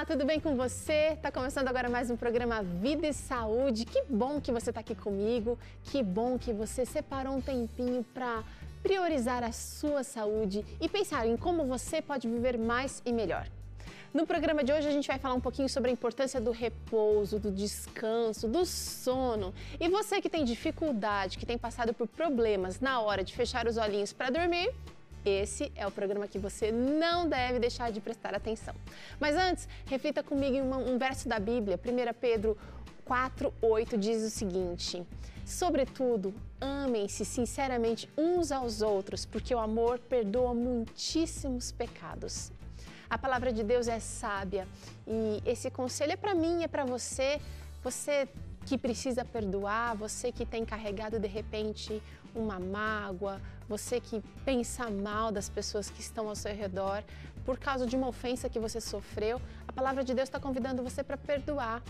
tudo bem com você? Está começando agora mais um programa Vida e Saúde. Que bom que você está aqui comigo, que bom que você separou um tempinho para priorizar a sua saúde e pensar em como você pode viver mais e melhor. No programa de hoje a gente vai falar um pouquinho sobre a importância do repouso, do descanso, do sono. E você que tem dificuldade, que tem passado por problemas na hora de fechar os olhinhos para dormir, esse é o programa que você não deve deixar de prestar atenção. Mas antes, reflita comigo em um verso da Bíblia, 1 Pedro 4:8 diz o seguinte: sobretudo, amem-se sinceramente uns aos outros, porque o amor perdoa muitíssimos pecados. A palavra de Deus é sábia e esse conselho é para mim, é para você, você que precisa perdoar, você que tem carregado de repente uma mágoa, você que pensa mal das pessoas que estão ao seu redor por causa de uma ofensa que você sofreu, a palavra de Deus está convidando você para perdoar.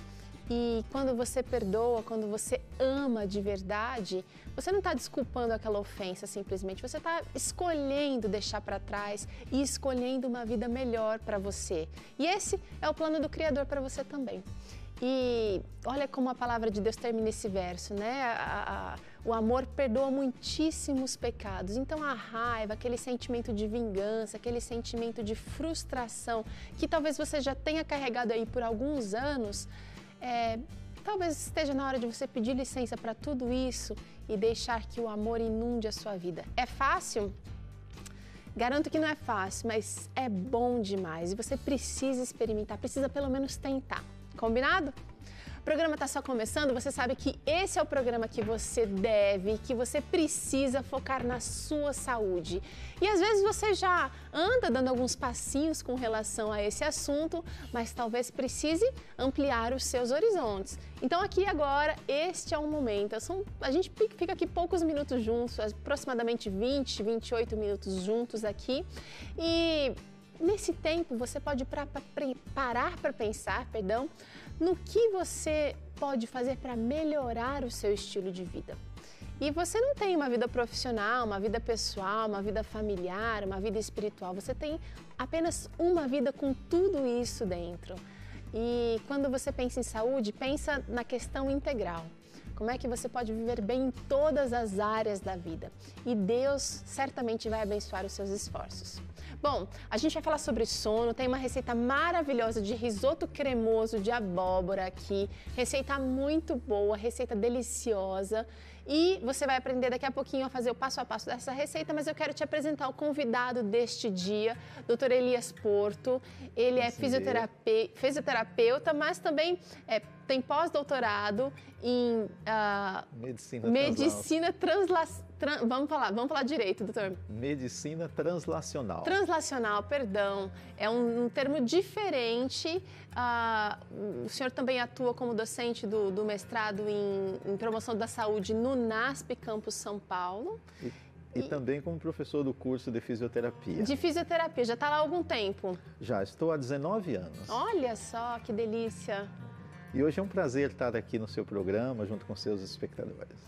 E quando você perdoa, quando você ama de verdade, você não está desculpando aquela ofensa simplesmente, você está escolhendo deixar para trás e escolhendo uma vida melhor para você. E esse é o plano do Criador para você também. E olha como a palavra de Deus termina esse verso, né? O amor perdoa muitíssimos pecados. Então a raiva, aquele sentimento de vingança, aquele sentimento de frustração que talvez você já tenha carregado aí por alguns anos, talvez esteja na hora de você pedir licença para tudo isso e deixar que o amor inunde a sua vida. É fácil? Garanto que não é fácil, mas é bom demais e você precisa experimentar, precisa pelo menos tentar. Combinado? O programa está só começando, você sabe que esse é o programa que você deve, que você precisa focar na sua saúde. E às vezes você já anda dando alguns passinhos com relação a esse assunto, mas talvez precise ampliar os seus horizontes. Então aqui agora, este é um momento. A gente fica aqui poucos minutos juntos, aproximadamente 20, 28 minutos juntos aqui. E nesse tempo você pode parar para pensar, no que você pode fazer para melhorar o seu estilo de vida. E você não tem uma vida profissional, uma vida pessoal, uma vida familiar, uma vida espiritual. Você tem apenas uma vida com tudo isso dentro. E quando você pensa em saúde, pensa na questão integral. Como é que você pode viver bem em todas as áreas da vida? E Deus certamente vai abençoar os seus esforços. Bom, a gente vai falar sobre sono, tem uma receita maravilhosa de risoto cremoso de abóbora aqui, receita muito boa, receita deliciosa. E você vai aprender daqui a pouquinho a fazer o passo a passo dessa receita, mas eu quero te apresentar o convidado deste dia, Dr. Elias Porto. Ele é fisioterapeuta, mas também tem pós-doutorado em medicina translacional. Vamos falar direito, doutor. Medicina translacional. Translacional, perdão. É um termo diferente. O senhor também atua como docente do mestrado em promoção da saúde no NASP Campus São Paulo. E também como professor do curso de fisioterapia. De fisioterapia, já está lá há algum tempo? Já, estou há 19 anos. Olha só, que delícia. E hoje é um prazer estar aqui no seu programa, junto com seus espectadores.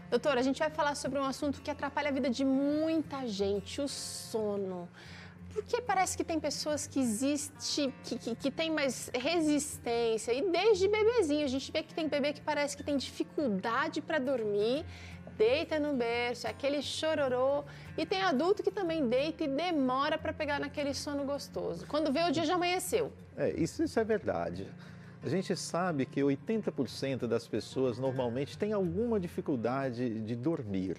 Doutora, a gente vai falar sobre um assunto que atrapalha a vida de muita gente, o sono. Porque parece que tem pessoas que têm mais resistência e desde bebezinho a gente vê que tem bebê que parece que tem dificuldade para dormir, deita no berço, aquele chororô, e tem adulto que também deita e demora para pegar naquele sono gostoso. Quando vê, o dia já amanheceu. Isso é verdade. A gente sabe que 80% das pessoas normalmente têm alguma dificuldade de dormir.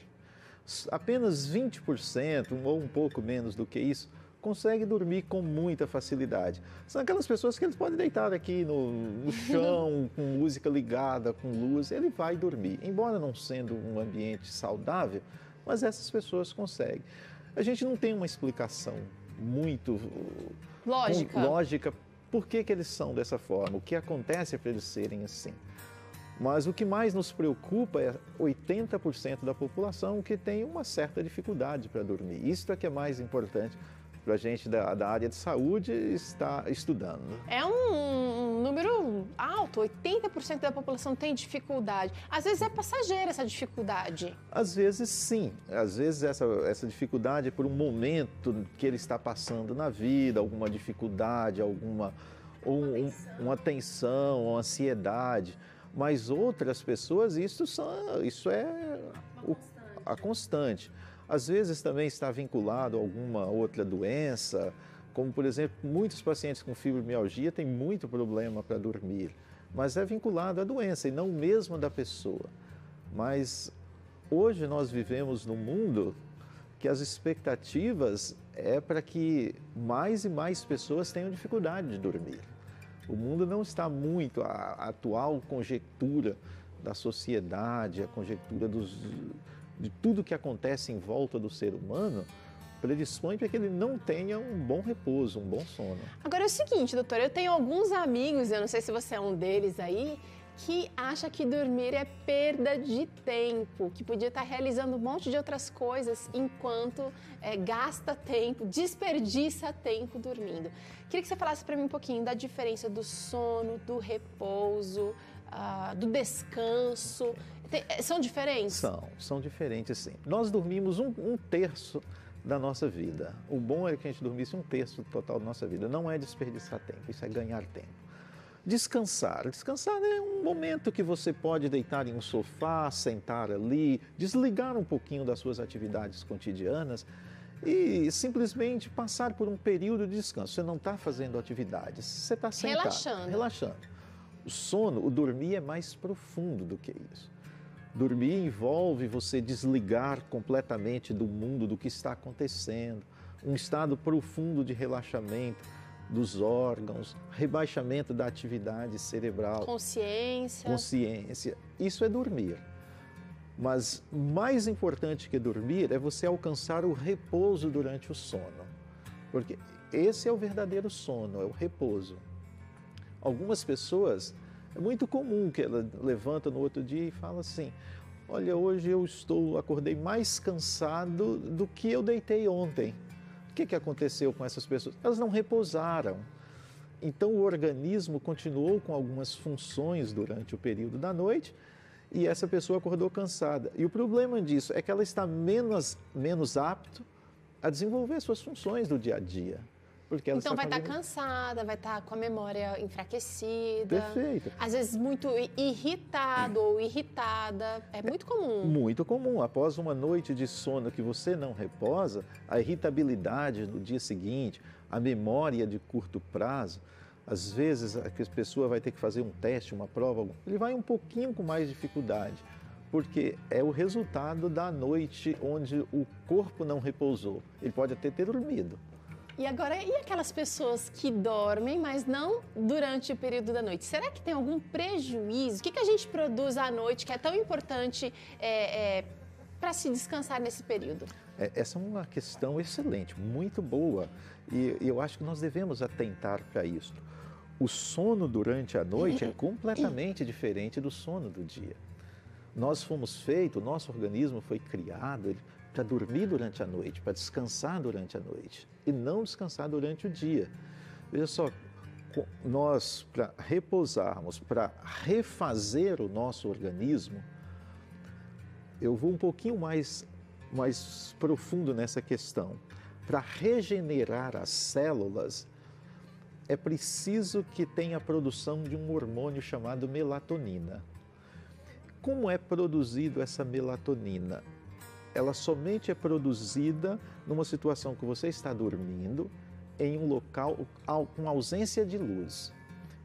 Apenas 20% ou um pouco menos do que isso consegue dormir com muita facilidade. São aquelas pessoas que eles podem deitar aqui no chão, com música ligada, com luz, ele vai dormir. Embora não sendo um ambiente saudável, mas essas pessoas conseguem. A gente não tem uma explicação muito lógica por que eles são dessa forma, o que acontece para eles serem assim. Mas o que mais nos preocupa é 80% da população que tem uma certa dificuldade para dormir. Isso é que é mais importante para a gente da área de saúde estar estudando. É um número alto, 80% da população tem dificuldade. Às vezes é passageira essa dificuldade. Às vezes sim, às vezes essa dificuldade é por um momento que ele está passando na vida, alguma dificuldade, uma tensão, uma ansiedade. Mas outras pessoas, isso é a constante. Às vezes também está vinculado a alguma outra doença, como por exemplo, muitos pacientes com fibromialgia têm muito problema para dormir, mas é vinculado à doença e não mesmo da pessoa. Mas hoje nós vivemos num mundo que as expectativas é para que mais e mais pessoas tenham dificuldade de dormir. O mundo não está muito, a atual conjectura da sociedade, a conjectura de tudo que acontece em volta do ser humano, predispõe para que ele não tenha um bom repouso, um bom sono. Agora é o seguinte, doutor, eu tenho alguns amigos, eu não sei se você é um deles aí, que acha que dormir é perda de tempo, que podia estar realizando um monte de outras coisas enquanto gasta tempo, desperdiça tempo dormindo. Queria que você falasse para mim um pouquinho da diferença do sono, do repouso, do descanso. São diferentes? São diferentes, sim. Nós dormimos um terço da nossa vida. O bom é que a gente dormisse um terço total da nossa vida. Não é desperdiçar tempo, isso é ganhar tempo. Descansar é um momento que você pode deitar em um sofá, sentar ali, desligar um pouquinho das suas atividades cotidianas e simplesmente passar por um período de descanso. Você não está fazendo atividades, você está sentado. Relaxando. O sono, o dormir é mais profundo do que isso. Dormir envolve você desligar completamente do mundo, do que está acontecendo, um estado profundo de relaxamento dos órgãos, rebaixamento da atividade cerebral. Consciência. Isso é dormir. Mas mais importante que dormir é você alcançar o repouso durante o sono. Porque esse é o verdadeiro sono, é o repouso. Algumas pessoas, é muito comum que ela levanta no outro dia e fala assim: olha, hoje acordei mais cansado do que eu deitei ontem. O que aconteceu com essas pessoas? Elas não repousaram. Então o organismo continuou com algumas funções durante o período da noite e essa pessoa acordou cansada. E o problema disso é que ela está menos apta a desenvolver suas funções do dia a dia. Porque ela então vai estar cansada, vai estar com a memória enfraquecida. Perfeito. Às vezes muito irritado ou irritada. É muito comum. Muito comum. Após uma noite de sono que você não reposa, a irritabilidade no dia seguinte, a memória de curto prazo, às vezes a pessoa vai ter que fazer um teste, uma prova, ele vai um pouquinho com mais dificuldade, porque é o resultado da noite onde o corpo não repousou. Ele pode até ter dormido. E agora, e aquelas pessoas que dormem, mas não durante o período da noite? Será que tem algum prejuízo? O que a gente produz à noite que é tão importante para se descansar nesse período? Essa é uma questão excelente, muito boa. E eu acho que nós devemos atentar para isso. O sono durante a noite é completamente diferente do sono do dia. Nós fomos feitos, o nosso organismo foi criado para dormir durante a noite, para descansar durante a noite e não descansar durante o dia. Veja só, nós, para repousarmos, para refazer o nosso organismo, eu vou um pouquinho mais profundo nessa questão. Para regenerar as células, é preciso que tenha a produção de um hormônio chamado melatonina. Como é produzido essa melatonina? Ela somente é produzida numa situação que você está dormindo em um local com ausência de luz.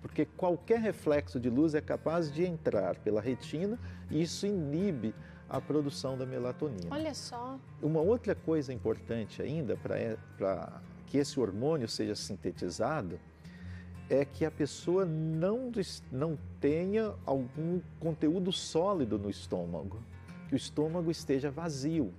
Porque qualquer reflexo de luz é capaz de entrar pela retina e isso inibe a produção da melatonina. Olha só! Uma outra coisa importante ainda para que esse hormônio seja sintetizado é que a pessoa não tenha algum conteúdo sólido no estômago, que o estômago esteja vazio.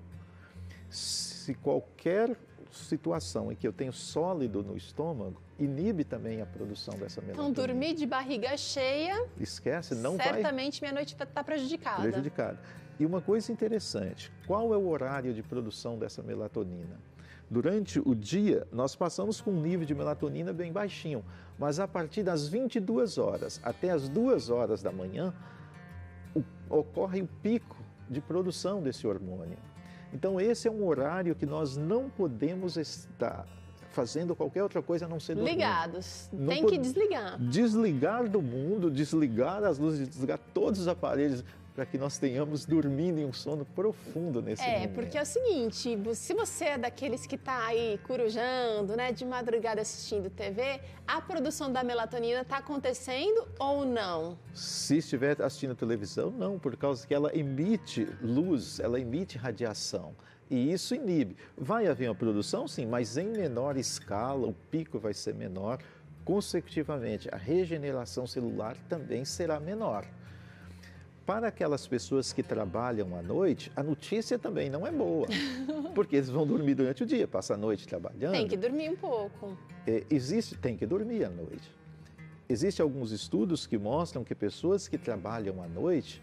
Se qualquer situação em que eu tenho sólido no estômago, inibe também a produção dessa melatonina. Então, dormir de barriga cheia, esquece, não certamente minha noite vai estar prejudicada. E uma coisa interessante, qual é o horário de produção dessa melatonina? Durante o dia, nós passamos com um nível de melatonina bem baixinho, mas a partir das 22 horas até as 2 horas da manhã, ocorre o pico de produção desse hormônio. Então, esse é um horário que nós não podemos estar fazendo qualquer outra coisa a não ser dormir. Ligados, tem que desligar. Desligar do mundo, desligar as luzes, desligar todos os aparelhos, para que nós tenhamos dormindo em um sono profundo nesse momento. Porque é o seguinte, se você é daqueles que está aí corujando, né, de madrugada assistindo TV, a produção da melatonina está acontecendo ou não? Se estiver assistindo televisão, não, por causa que ela emite luz, ela emite radiação. E isso inibe. Vai haver uma produção, sim, mas em menor escala, o pico vai ser menor. Consecutivamente, a regeneração celular também será menor. Para aquelas pessoas que trabalham à noite, a notícia também não é boa, porque eles vão dormir durante o dia, passam a noite trabalhando. Tem que dormir um pouco. Tem que dormir à noite. Existem alguns estudos que mostram que pessoas que trabalham à noite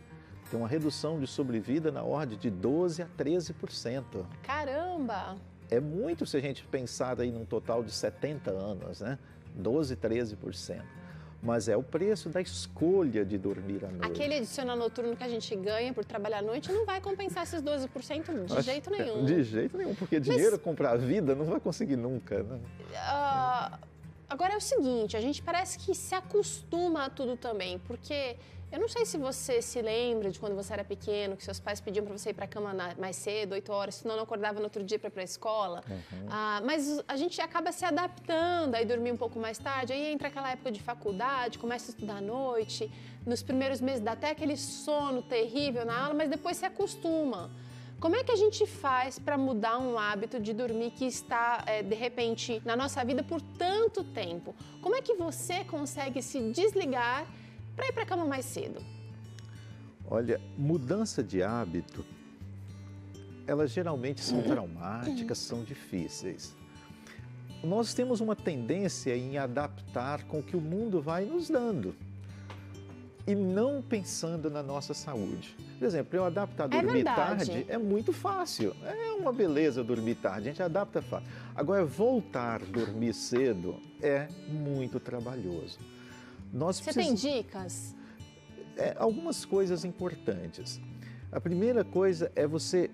têm uma redução de sobrevida na ordem de 12% a 13%. Caramba! É muito se a gente pensar aí num total de 70 anos, né? 12%, 13%. Mas é o preço da escolha de dormir à noite. Aquele adicional noturno que a gente ganha por trabalhar à noite não vai compensar esses 12% de jeito nenhum. De jeito nenhum, porque dinheiro comprar a vida não vai conseguir nunca, né? Agora é o seguinte, a gente parece que se acostuma a tudo também, porque eu não sei se você se lembra de quando você era pequeno, que seus pais pediam para você ir para a cama mais cedo, 8 horas, senão não acordava no outro dia para ir para a escola. Mas a gente acaba se adaptando, aí dormir um pouco mais tarde, aí entra aquela época de faculdade, começa a estudar à noite, nos primeiros meses dá até aquele sono terrível na aula, mas depois se acostuma. Como é que a gente faz para mudar um hábito de dormir que está, de repente, na nossa vida por tanto tempo? Como é que você consegue se desligar para ir para a cama mais cedo? Olha, mudança de hábito, elas geralmente são traumáticas, são difíceis. Nós temos uma tendência em adaptar com o que o mundo vai nos dando e não pensando na nossa saúde. Por exemplo, eu adaptar a dormir tarde é muito fácil, é uma beleza dormir tarde, a gente adapta fácil. Agora, voltar a dormir cedo é muito trabalhoso. Você tem dicas? Algumas coisas importantes. A primeira coisa é você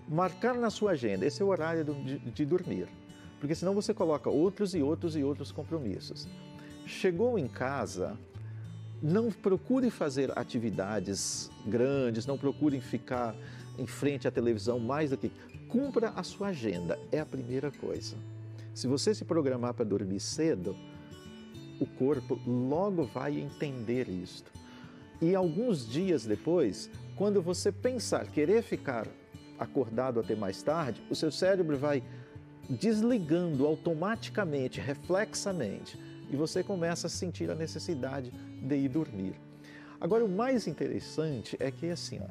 marcar na sua agenda, esse é o horário de dormir, porque senão você coloca outros e outros e outros compromissos. Chegou em casa, não procure fazer atividades grandes, não procure ficar em frente à televisão mais do que... Cumpra a sua agenda, é a primeira coisa. Se você se programar para dormir cedo, o corpo logo vai entender isto. E alguns dias depois, quando você pensar, querer ficar acordado até mais tarde, o seu cérebro vai desligando automaticamente, reflexamente, e você começa a sentir a necessidade de ir dormir. Agora, o mais interessante é que, assim,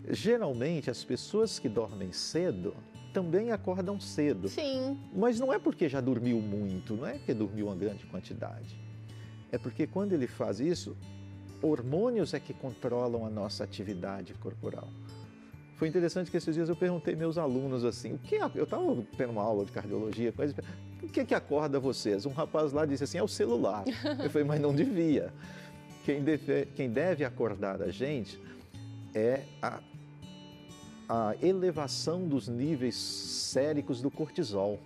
geralmente as pessoas que dormem cedo também acordam cedo. Sim. Mas não é porque já dormiu muito, não é que dormiu uma grande quantidade. É porque quando ele faz isso, hormônios é que controlam a nossa atividade corporal. Foi interessante que esses dias eu perguntei aos meus alunos assim, eu estava tendo uma aula de cardiologia com eles, o que acorda vocês? Um rapaz lá disse assim, é o celular. Eu falei, mas não devia. Quem deve acordar a gente é a elevação dos níveis séricos do cortisol.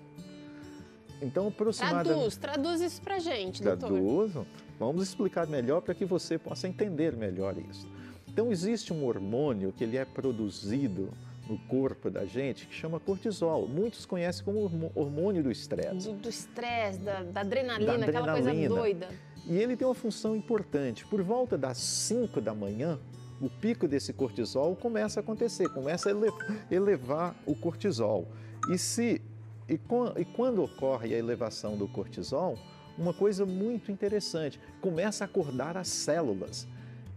Então, aproximadamente... Traduz isso pra gente, doutor. Traduzo. Vamos explicar melhor para que você possa entender melhor isso. Então, existe um hormônio que ele é produzido no corpo da gente que chama cortisol. Muitos conhecem como hormônio do estresse. Do estresse, da adrenalina, aquela coisa doida. E ele tem uma função importante. Por volta das 5 da manhã, o pico desse cortisol começa a acontecer, começa a elevar o cortisol. E quando ocorre a elevação do cortisol, uma coisa muito interessante, começa a acordar as células.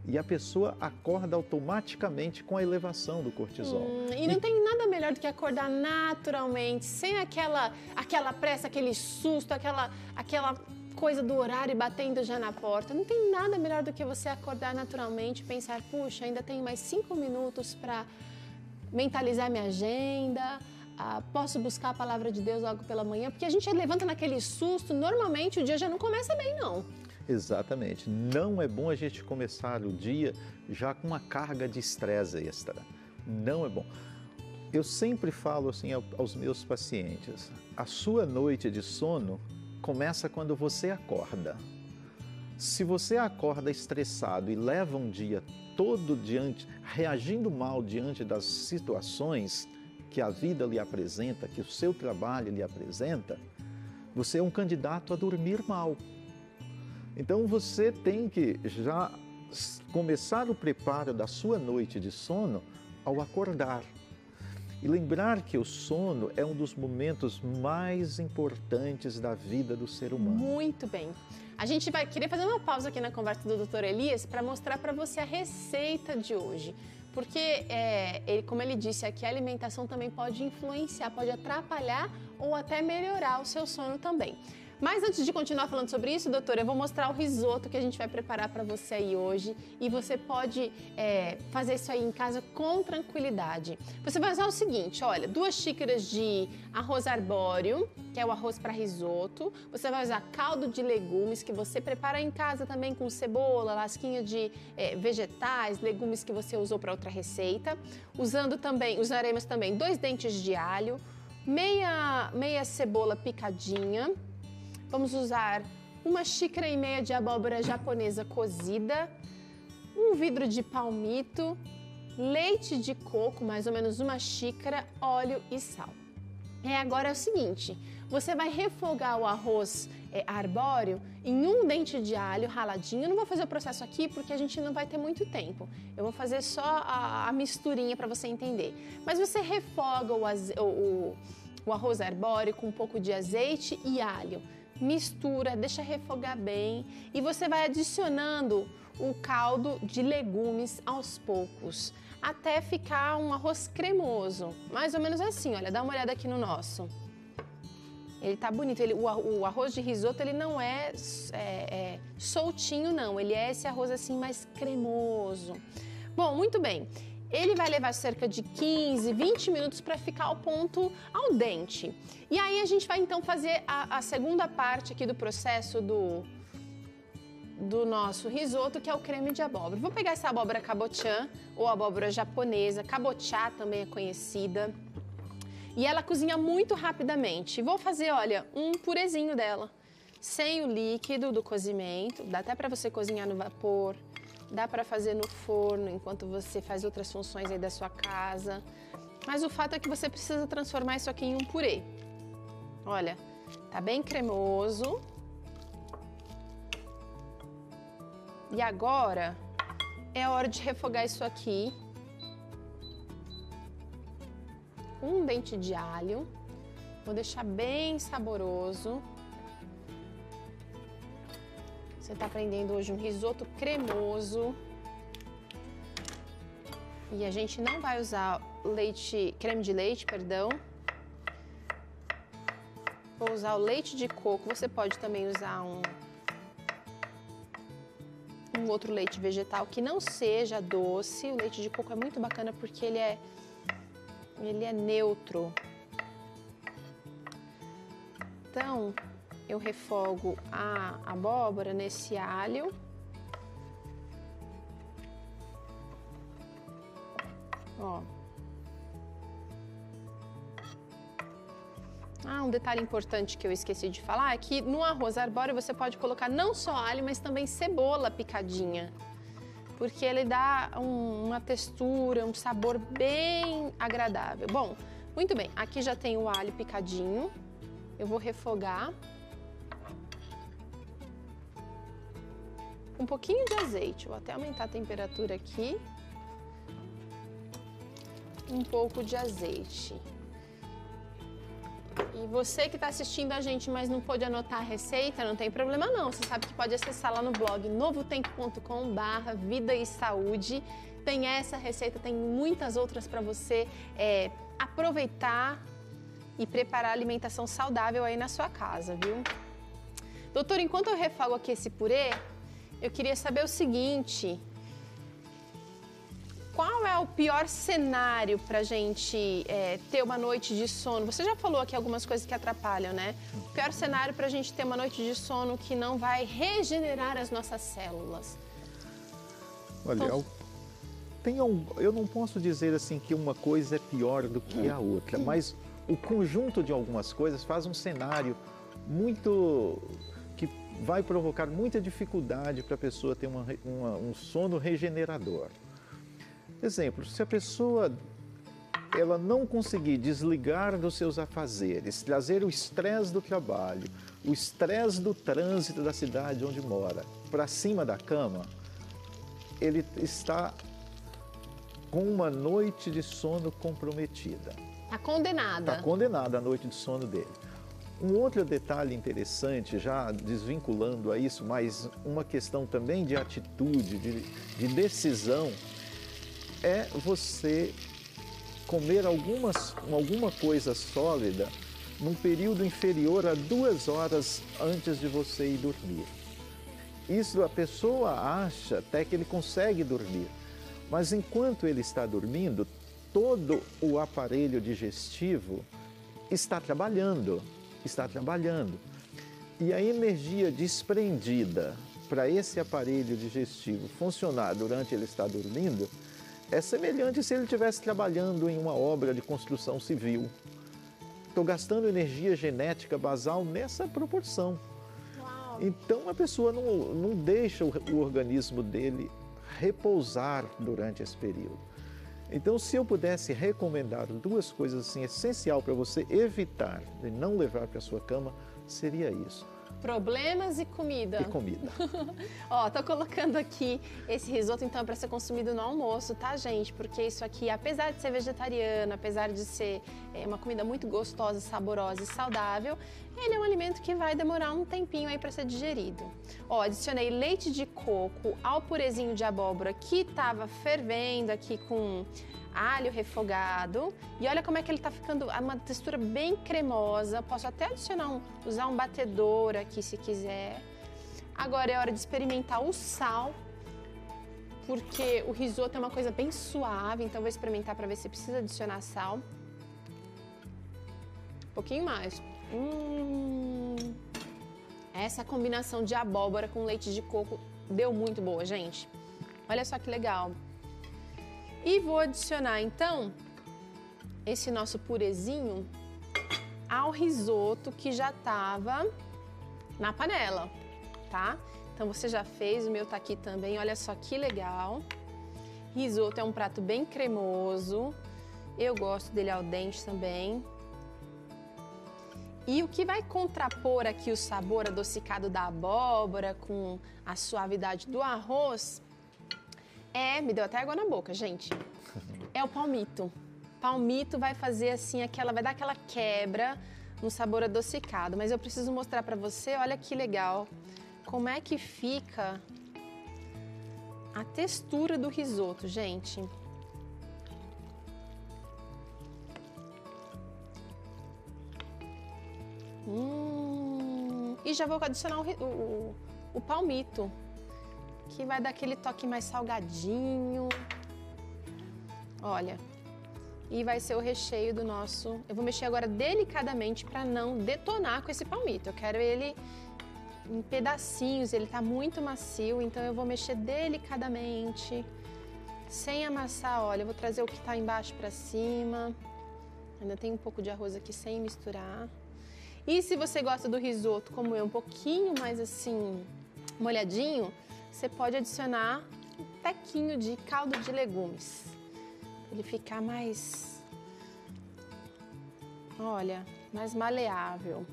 E a pessoa acorda automaticamente com a elevação do cortisol. E não tem nada melhor do que acordar naturalmente, sem aquela pressa, aquele susto, aquela coisa do horário batendo já na porta. Não tem nada melhor do que você acordar naturalmente e pensar, puxa, ainda tenho mais 5 minutos para mentalizar minha agenda, posso buscar a palavra de Deus logo pela manhã, porque a gente levanta naquele susto, normalmente o dia já não começa bem, não. Exatamente. Não é bom a gente começar o dia já com uma carga de estresse extra. Não é bom. Eu sempre falo assim aos meus pacientes, a sua noite de sono começa quando você acorda. Se você acorda estressado e leva um dia todo reagindo mal diante das situações que a vida lhe apresenta, que o seu trabalho lhe apresenta, você é um candidato a dormir mal. Então você tem que já começar o preparo da sua noite de sono ao acordar. E lembrar que o sono é um dos momentos mais importantes da vida do ser humano. Muito bem. A gente vai querer fazer uma pausa aqui na conversa do Dr. Elias para mostrar para você a receita de hoje. Porque, como ele disse aqui, a alimentação também pode influenciar, pode atrapalhar ou até melhorar o seu sono também. Mas antes de continuar falando sobre isso, doutora, eu vou mostrar o risoto que a gente vai preparar para você aí hoje. E você pode fazer isso aí em casa com tranquilidade. Você vai usar o seguinte, olha, 2 xícaras de arroz arbóreo, que é o arroz para risoto. Você vai usar caldo de legumes, que você prepara em casa também com cebola, lasquinha de vegetais, legumes que você usou para outra receita. Usaremos também 2 dentes de alho, meia cebola picadinha. Vamos usar 1,5 xícaras de abóbora japonesa cozida, 1 vidro de palmito, leite de coco, mais ou menos 1 xícara, óleo e sal. Agora é o seguinte, você vai refogar o arroz arbóreo em 1 dente de alho raladinho. Eu não vou fazer o processo aqui porque a gente não vai ter muito tempo. Eu vou fazer só a misturinha para você entender. Mas você refoga o arroz arbóreo com um pouco de azeite e alho. Mistura, deixa refogar bem e você vai adicionando o caldo de legumes aos poucos, até ficar um arroz cremoso, mais ou menos assim, olha, dá uma olhada aqui no nosso. Ele tá bonito, o arroz de risoto ele não é soltinho não, ele é esse arroz assim mais cremoso. Bom, muito bem. Ele vai levar cerca de 15, 20 minutos para ficar ao ponto al dente. E aí a gente vai então fazer a segunda parte aqui do processo do nosso risoto, que é o creme de abóbora. Vou pegar essa abóbora kabotiã ou abóbora japonesa, kabocha também é conhecida. E ela cozinha muito rapidamente. Vou fazer, olha, um purezinho dela, sem o líquido do cozimento. Dá até para você cozinhar no vapor. Dá para fazer no forno enquanto você faz outras funções aí da sua casa. Mas o fato é que você precisa transformar isso aqui em um purê. Olha, tá bem cremoso. E agora é hora de refogar isso aqui. 1 dente de alho. Vou deixar bem saboroso. Você está aprendendo hoje um risoto cremoso. E a gente não vai usar creme de leite, perdão. Vou usar o leite de coco. Você pode também usar um outro leite vegetal que não seja doce. O leite de coco é muito bacana porque ele é neutro. Então, eu refogo a abóbora nesse alho. Ó. Um detalhe importante que eu esqueci de falar é que no arroz arbóreo você pode colocar não só alho, mas também cebola picadinha. Porque ele dá uma textura, um sabor bem agradável. Bom, muito bem, aqui já tem o alho picadinho. Eu vou refogar. Um pouquinho de azeite, vou até aumentar a temperatura aqui. Um pouco de azeite. E você que está assistindo a gente, mas não pôde anotar a receita, não tem problema não. Você sabe que pode acessar lá no blog novotempo.com/vida e saúde. Tem essa receita, tem muitas outras para você aproveitar e preparar alimentação saudável aí na sua casa, viu? Doutor, enquanto eu refogo aqui esse purê, eu queria saber o seguinte: qual é o pior cenário para a gente ter uma noite de sono? Você já falou aqui algumas coisas que atrapalham, né? O pior cenário para a gente ter uma noite de sono que não vai regenerar as nossas células. Olha, Então, eu não posso dizer assim que uma coisa é pior do que a outra, mas o conjunto de algumas coisas faz um cenário que vai provocar muita dificuldade para a pessoa ter um sono regenerador. Exemplo, se a pessoa ela não conseguir desligar dos seus afazeres, trazer o estresse do trabalho, o estresse do trânsito da cidade onde mora para cima da cama, ele está com uma noite de sono comprometida. Está condenada. Está condenada a noite de sono dele. Um outro detalhe interessante, já desvinculando a isso, mas uma questão também de atitude, de decisão, é você comer alguma coisa sólida num período inferior a 2 horas antes de você ir dormir. Isso a pessoa acha até que ele consegue dormir, mas enquanto ele está dormindo, todo o aparelho digestivo está trabalhando. E a energia desprendida para esse aparelho digestivo funcionar durante ele estar dormindo é semelhante se ele estivesse trabalhando em uma obra de construção civil. Estou gastando energia genética basal nessa proporção. Uau. Então a pessoa não deixa o organismo dele repousar durante esse período. Então, se eu pudesse recomendar 2 coisas assim, essencial para você evitar de não levar para a sua cama, seria isso. Problemas e comida. E comida. Ó, tô colocando aqui esse risoto, então, para ser consumido no almoço, tá, gente? Porque isso aqui, apesar de ser vegetariano, apesar de ser uma comida muito gostosa, saborosa e saudável, ele é um alimento que vai demorar um tempinho aí para ser digerido. Ó, adicionei leite de coco ao purezinho de abóbora que estava fervendo aqui com alho refogado. E olha como é que ele tá ficando, uma textura bem cremosa. Posso até adicionar usar um batedor aqui se quiser. Agora é hora de experimentar o sal, porque o risoto é uma coisa bem suave, então vou experimentar para ver se precisa adicionar sal. Um pouquinho mais. Essa combinação de abóbora com leite de coco deu muito boa, gente. Olha só que legal. E vou adicionar, então, esse nosso purezinho ao risoto que já estava na panela, tá? Então, você já fez, o meu tá aqui também, olha só que legal. Risoto é um prato bem cremoso, eu gosto dele al dente também. E o que vai contrapor aqui o sabor adocicado da abóbora com a suavidade do arroz me deu até água na boca, gente, é o palmito. Palmito vai fazer assim, vai dar aquela quebra no sabor adocicado, mas eu preciso mostrar para você, olha que legal, como é que fica a textura do risoto, gente. E já vou adicionar o palmito, que vai dar aquele toque mais salgadinho. Olha, e vai ser o recheio do nosso... Eu vou mexer agora delicadamente para não detonar com esse palmito. Eu quero ele em pedacinhos, ele tá muito macio, então eu vou mexer delicadamente, sem amassar. Olha, eu vou trazer o que tá embaixo para cima. Ainda tem um pouco de arroz aqui sem misturar. E se você gosta do risoto, como eu, um pouquinho mais assim, molhadinho, você pode adicionar um tequinho de caldo de legumes. Pra ele ficar mais, olha, mais maleável.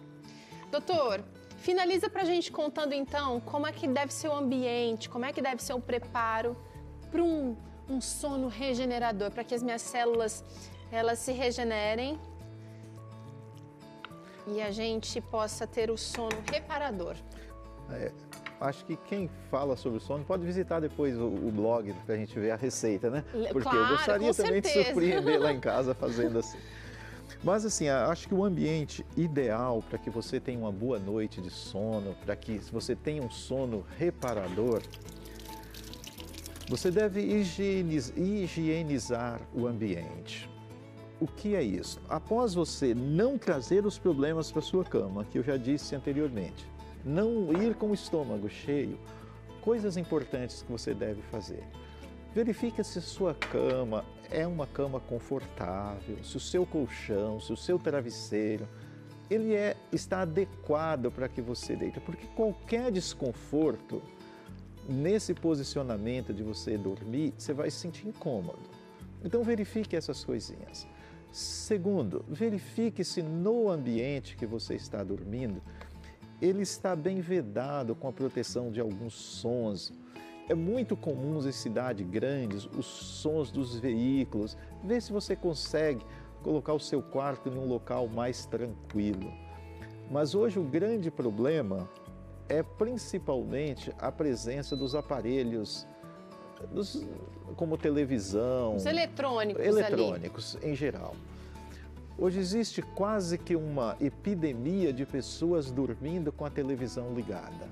Doutor, finaliza pra gente contando então como é que deve ser o ambiente, como é que deve ser o preparo para um sono regenerador, para que as minhas células elas se regenerem e a gente possa ter o sono reparador. Acho que quem fala sobre o sono pode visitar depois o blog para a gente ver a receita, né? Porque claro, eu gostaria também certeza. de surpreender lá em casa fazendo assim. Mas assim, acho que o ambiente ideal para que você tenha uma boa noite de sono, para que você tenha um sono reparador, você deve higienizar o ambiente. O que é isso? Após você não trazer os problemas para sua cama, que eu já disse anteriormente, não ir com o estômago cheio, coisas importantes que você deve fazer. Verifique se a sua cama é uma cama confortável, se o seu colchão, se o seu travesseiro, ele está adequado para que você deita, porque qualquer desconforto nesse posicionamento de você dormir, você vai se sentir incômodo. Então verifique essas coisinhas. Segundo, verifique se no ambiente que você está dormindo, ele está bem vedado com a proteção de alguns sons. É muito comum em cidades grandes os sons dos veículos. Vê se você consegue colocar o seu quarto em um local mais tranquilo. Mas hoje o grande problema é principalmente a presença dos aparelhos, como televisão. Os eletrônicos em geral. Hoje existe quase que uma epidemia de pessoas dormindo com a televisão ligada.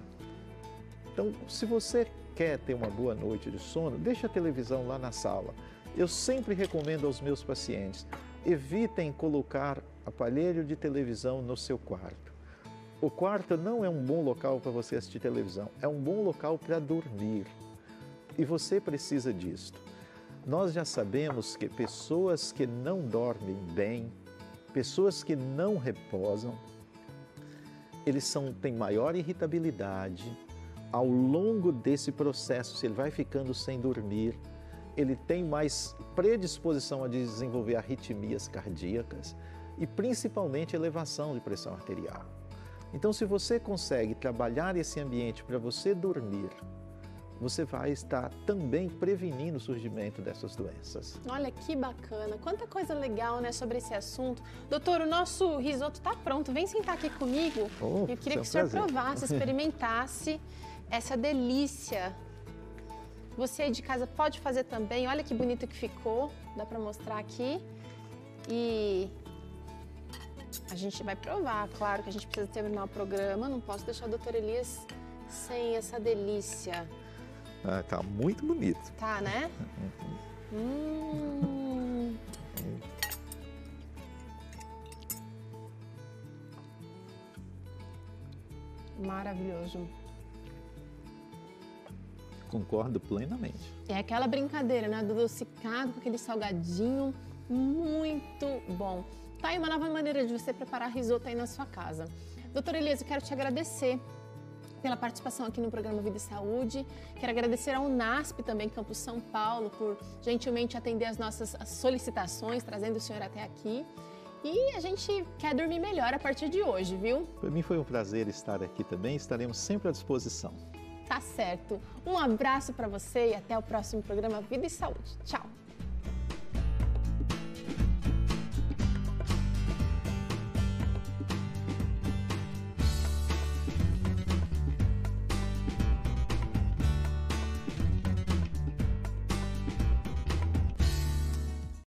Então, se você quer ter uma boa noite de sono, deixa a televisão lá na sala. Eu sempre recomendo aos meus pacientes, evitem colocar aparelho de televisão no seu quarto. O quarto não é um bom local para você assistir televisão, é um bom local para dormir. E você precisa disso. Nós já sabemos que pessoas que não dormem bem, pessoas que não reposam, eles têm maior irritabilidade. Ao longo desse processo, se ele vai ficando sem dormir, ele tem mais predisposição a desenvolver arritmias cardíacas e principalmente elevação de pressão arterial. Então, se você consegue trabalhar esse ambiente para você dormir, você vai estar também prevenindo o surgimento dessas doenças. Olha que bacana, quanta coisa legal, né, sobre esse assunto. Doutor, o nosso risoto está pronto, vem sentar aqui comigo. Eu queria que o senhor provasse, experimentasse essa delícia. Você aí de casa pode fazer também, olha que bonito que ficou, dá para mostrar aqui. E a gente vai provar, claro que a gente precisa terminar o programa, não posso deixar o doutor Elias sem essa delícia. Ah, tá muito bonito. Tá, né? Maravilhoso. Concordo plenamente. É aquela brincadeira, né? Do adocicado com aquele salgadinho, muito bom. Tá aí uma nova maneira de você preparar risoto aí na sua casa. Doutor Elias, eu quero te agradecer pela participação aqui no programa Vida e Saúde. Quero agradecer ao UNASP também, Campus São Paulo, por gentilmente atender as nossas solicitações, trazendo o senhor até aqui. E a gente quer dormir melhor a partir de hoje, viu? Para mim foi um prazer estar aqui também, estaremos sempre à disposição. Tá certo. Um abraço para você e até o próximo programa Vida e Saúde. Tchau!